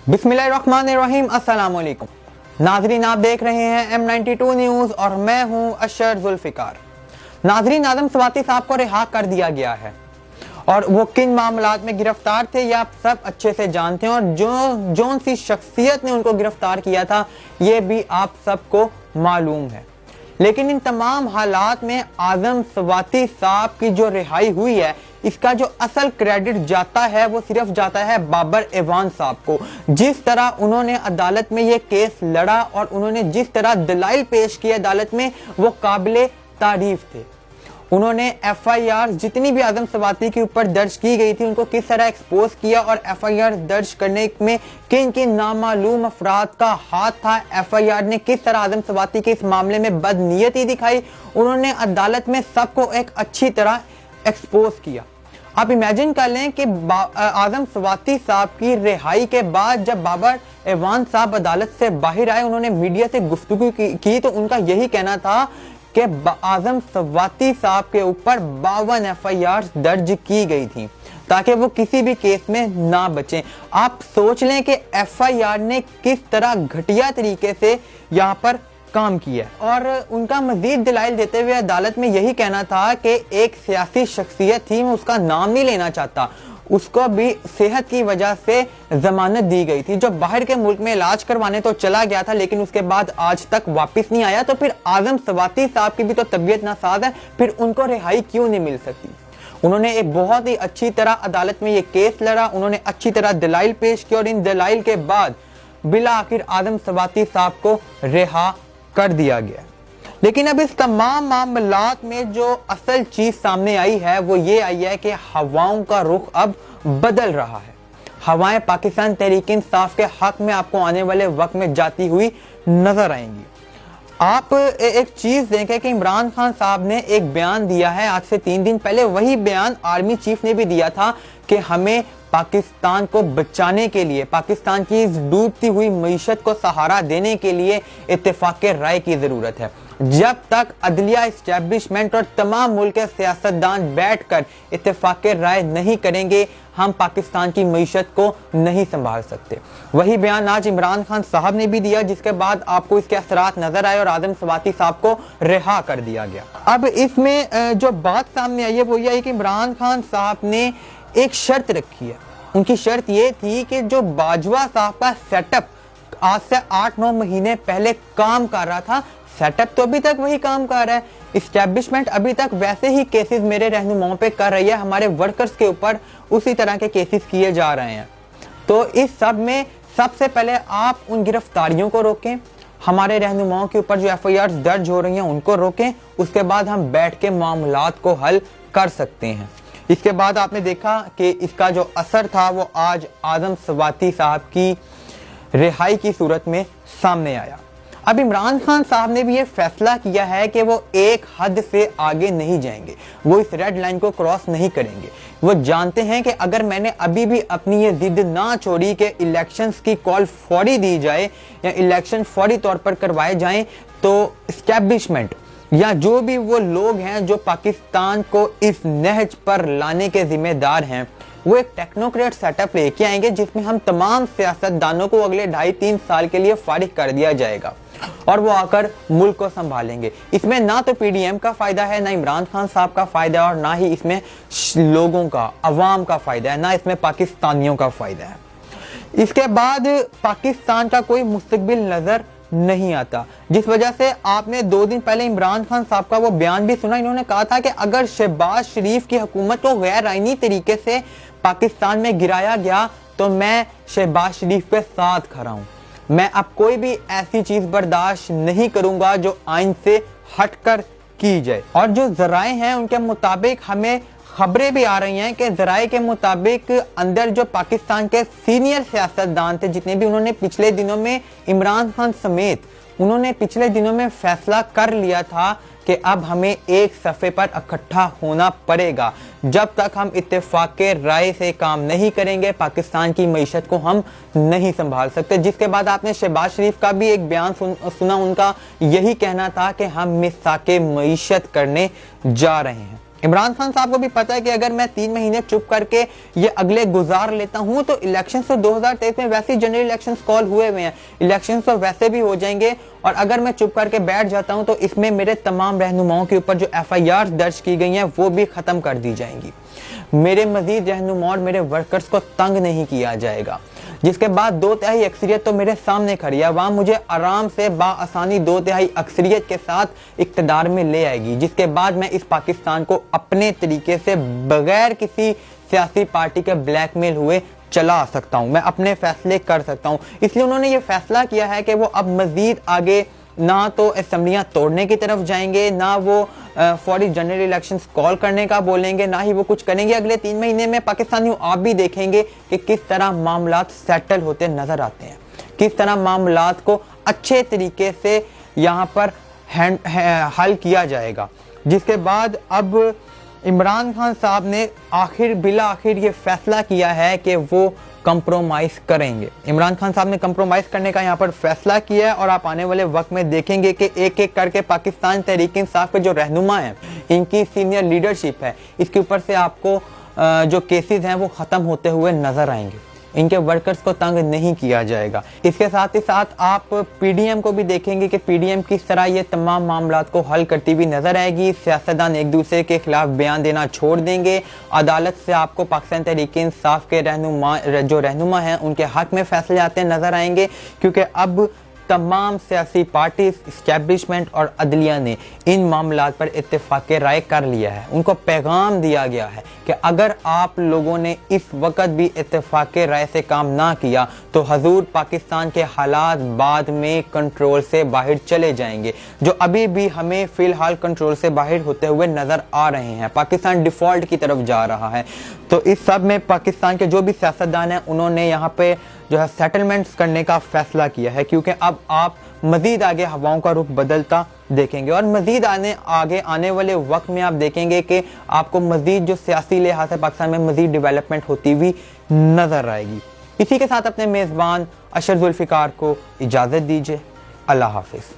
बिस्मिल्लाहिर्रहमानिर्रहीम, अस्सलाम वालेकुम। नाजरीन, आप देख रहे हैं M92 न्यूज़ और मैं हूं अशर जुल्फिकार। नाजरीन, आदम सवाती साहब को रिहा कर दिया गया है और वो किन मामलात में गिरफ्तार थे ये आप सब अच्छे से जानते हैं और जो सी शख्सियत ने उनको गिरफ्तार किया था ये भी आप सबको मालूम है। लेकिन इन तमाम हालात में आदम सवाती साहब की जो रिहाई हुई है इसका जो असल क्रेडिट जाता है वो सिर्फ जाता है बाबर एवान साहब को। जिस तरह उन्होंने अदालत में ये केस लड़ा और उन्होंने जिस तरह दलाइल पेश किए अदालत में वो काबिले तारीफ थे। उन्होंने FIR जितनी भी आदम सवाती के ऊपर दर्ज की गई थी उनको किस तरह एक्सपोज किया और FIR दर्ज करने में किन किन नामालूम अफराद का हाथ था, FIR ने किस तरह आदम सवाती के इस मामले में बदनीयती दिखाई, उन्होंने अदालत में सबको एक अच्छी तरह एक्सपोज किया। आप इमेजिन कर लें कि आदम सवाती साहब की रिहाई के बाद जब बाबर एवान साहब अदालत से बाहर आए, उन्होंने मीडिया से गुफ्तगू की तो उनका यही कहना था कि आदम सवाती साहब के ऊपर 52 FIR दर्ज की गई थी ताकि वो किसी भी केस में ना बचें। आप सोच लें कि FIR ने किस तरह घटिया तरीके से यहाँ पर काम किया और उनका मजीद दलाइल देते हुए अदालत में यही कहना था कि एक सियासी शख्सियत थी, मैं उसका नाम नहीं लेना चाहता, उसको भी सेहत की वजह से जमानत दी गई थी, जो बाहर के मुल्क में इलाज करवाने तो चला गया था लेकिन उसके बाद आज तक वापस नहीं आया। तो फिर आदम सवाती साहब की भी तो तबीयत नासाज है, फिर उनको रिहाई क्यों नहीं मिल सकती। उन्होंने एक बहुत ही अच्छी तरह अदालत में ये केस लड़ा, उन्होंने अच्छी तरह दलाइल पेश किया और इन दलाइल के बाद बिला आखिर आदम सवाती साहब को रिहा कर दिया गया। लेकिन अब इस तमाम मामलात में जो असल चीज सामने आई है वो ये आई है कि हवाओं का रुख अब बदल रहा है। हवाएं पाकिस्तान तहरीक इंसाफ के हक में आपको आने वाले वक्त में जाती हुई नजर आएंगी। आप एक चीज देखें कि इमरान खान साहब ने एक बयान दिया है आज से 3 दिन पहले, वही बयान आर्मी चीफ ने भी दिया था कि हमें पाकिस्तान को बचाने के लिए, पाकिस्तान की इस डूबती हुई मईशत को सहारा देने के लिए इत्तेफाक राय की जरूरत है। जब तक अदलिया इस्टेब्लिशमेंट और तमाम मुल्क के सियासतदान बैठकर इत्तेफाक राय नहीं करेंगे हम पाकिस्तान की मईशत को नहीं संभाल सकते। वही बयान आज इमरान खान साहब ने भी दिया जिसके बाद आपको इसके असरात नजर आए और आदम सवाती साहब को रिहा कर दिया गया। अब इसमें जो बात सामने आई है वो ये है कि इमरान खान साहब ने एक शर्त रखी है। उनकी शर्त ये थी कि जो बाजवा साहब का सेटअप आज से 8-9 महीने पहले काम कर रहा था, सेटअप तो अभी तक वही काम कर रहा है, इस्टेब्लिशमेंट अभी तक वैसे ही केसेस मेरे रहनुमाओं पे कर रही है, हमारे वर्कर्स के ऊपर उसी तरह के केसेस किए जा रहे हैं। तो इस सब में सबसे पहले आप उन गिरफ्तारियों को रोकें, हमारे रहनुमाओं के ऊपर जो FIR दर्ज हो रही हैं उनको रोकें, उसके बाद हम बैठ के मामलात को हल कर सकते हैं। इसके बाद आपने देखा कि इसका जो असर था वो आज आदम सवाती साहब की रिहाई की सूरत में सामने आया। अब इमरान खान साहब ने भी ये फैसला किया है कि वो एक हद से आगे नहीं जाएंगे, वो इस रेड लाइन को क्रॉस नहीं करेंगे। वो जानते हैं कि अगर मैंने अभी भी अपनी ये जिद ना छोड़ी कि इलेक्शंस की कॉल फौरी दी जाए या इलेक्शन फौरी तौर पर करवाए जाएं तो एस्टेब्लिशमेंट या जो भी वो लोग हैं जो पाकिस्तान को इस नहज पर लाने के जिम्मेदार हैं वो एक टेक्नोक्रेट सेटअप लेके आएंगे जिसमें हम तमाम सियासतदानों को अगले 2.5-3 साल के लिए फारिग कर दिया जाएगा और वो आकर मुल्क को संभालेंगे। इसमें ना तो PDM का फायदा है, ना इमरान खान साहब का फायदा है और ना ही इसमें लोगों का, अवाम का फायदा है, ना इसमें पाकिस्तानियों का फायदा है। इसके बाद पाकिस्तान का कोई मुस्तकबिल नजर नहीं आता, जिस वजह से आपने 2 दिन पहले इमरान खान साहब का वो बयान भी सुना। इन्होंने कहा था कि अगर शहबाज शरीफ की हुकूमत को गैर आईनी तरीके से पाकिस्तान में गिराया गया तो मैं शहबाज शरीफ के साथ खड़ा हूं, मैं अब कोई भी ऐसी चीज बर्दाश्त नहीं करूंगा जो आइन से हटकर की जाए। और जो जराए हैं उनके मुताबिक हमें खबरें भी आ रही हैं कि जराए के मुताबिक अंदर जो पाकिस्तान के सीनियर सियासतदान थे जितने भी, उन्होंने पिछले दिनों में इमरान खान समेत उन्होंने पिछले दिनों में फैसला कर लिया था कि अब हमें एक सफ़े पर इकट्ठा होना पड़ेगा। जब तक हम इत्तेफाक राय से काम नहीं करेंगे पाकिस्तान की मईशत को हम नहीं संभाल सकते। जिसके बाद आपने शहबाज शरीफ का भी एक बयान सुना, उनका यही कहना था कि हम मिसाके मईशत करने जा रहे हैं। इमरान खान साहब को भी पता है कि अगर मैं 3 महीने चुप करके ये अगले गुजार लेता हूं तो इलेक्शंस तो 2023 में वैसे ही जनरल इलेक्शंस कॉल हुए हुए हैं, इलेक्शंस तो वैसे भी हो जाएंगे, और अगर मैं चुप करके बैठ जाता हूं तो इसमें मेरे तमाम रहनुमाओं के ऊपर जो FIR दर्ज की गई हैं वो भी खत्म कर दी जाएंगी, मेरे मजीद रहनुमा और मेरे वर्कर्स को तंग नहीं किया जाएगा। जिसके बाद 2/3 अक्सरियत तो मेरे सामने खड़ी है, वहां मुझे आराम से बाआसानी 2/3 अक्सरियत के साथ इक्तदार में ले आएगी, जिसके बाद मैं इस पाकिस्तान को अपने तरीके से बगैर किसी सियासी पार्टी के ब्लैकमेल हुए चला सकता हूं, मैं अपने फैसले कर सकता हूं। इसलिए उन्होंने ये फैसला किया है कि वो अब मजीद आगे ना तो असेंबलियां तोड़ने की तरफ जाएंगे, ना वो फौरी जनरल इलेक्शंस कॉल करने का बोलेंगे, ना ही वो कुछ करेंगे। अगले 3 महीने में पाकिस्तानियों आप भी देखेंगे कि किस तरह मामलात सेटल होते नजर आते हैं, किस तरह मामलात को अच्छे तरीके से यहाँ पर हल किया जाएगा। जिसके बाद अब इमरान खान साहब ने बिला आखिर ये फैसला किया है कि वो कंप्रोमाइज करेंगे। इमरान खान साहब ने कंप्रोमाइज करने का यहाँ पर फैसला किया है, और आप आने वाले वक्त में देखेंगे कि एक एक करके पाकिस्तान तहरीक इंसाफ के जो रहनुमा हैं, इनकी सीनियर लीडरशिप है, इसके ऊपर से आपको जो केसेस हैं वो ख़त्म होते हुए नजर आएंगे, इनके वर्कर्स को तंग नहीं किया जाएगा। इसके साथ ही साथ आप PDM को भी देखेंगे कि PDM किस तरह ये तमाम मामलात को हल करती हुई नजर आएगी। सियासतदान एक दूसरे के खिलाफ बयान देना छोड़ देंगे, अदालत से आपको पाकिस्तान तहरीक इंसाफ के जो रहनुमा हैं उनके हक में फैसले आते नजर आएंगे, क्योंकि अब तमाम सियासी पार्टीज, इस्टेब्लिशमेंट और अदलिया ने इन मामलात पर इत्तेफाक राय कर लिया है। उनको पैगाम दिया गया है कि अगर आप लोगों ने इस वक्त भी इत्तेफाक राय से काम ना किया तो हजूर पाकिस्तान के हालात बाद में कंट्रोल से बाहर चले जाएंगे, जो अभी भी हमें फिलहाल कंट्रोल से बाहर होते हुए नजर आ रहे हैं। पाकिस्तान डिफॉल्ट की तरफ जा रहा है। तो इस सब में पाकिस्तान के जो भी सियासतदान हैं उन्होंने यहाँ पे जो है सेटलमेंट्स करने का फैसला किया है, क्योंकि अब आप मजीद आगे हवाओं का रुख बदलता देखेंगे, और मजीद आगे आने वाले वक्त में आप देखेंगे कि आपको मजीद जो सियासी लिहाज से पाकिस्तान में मजीद डेवलपमेंट होती हुई नजर आएगी। इसी के साथ अपने मेज़बान अशर जुल्फिकार को इजाज़त दीजिए। अल्लाह हाफिज़।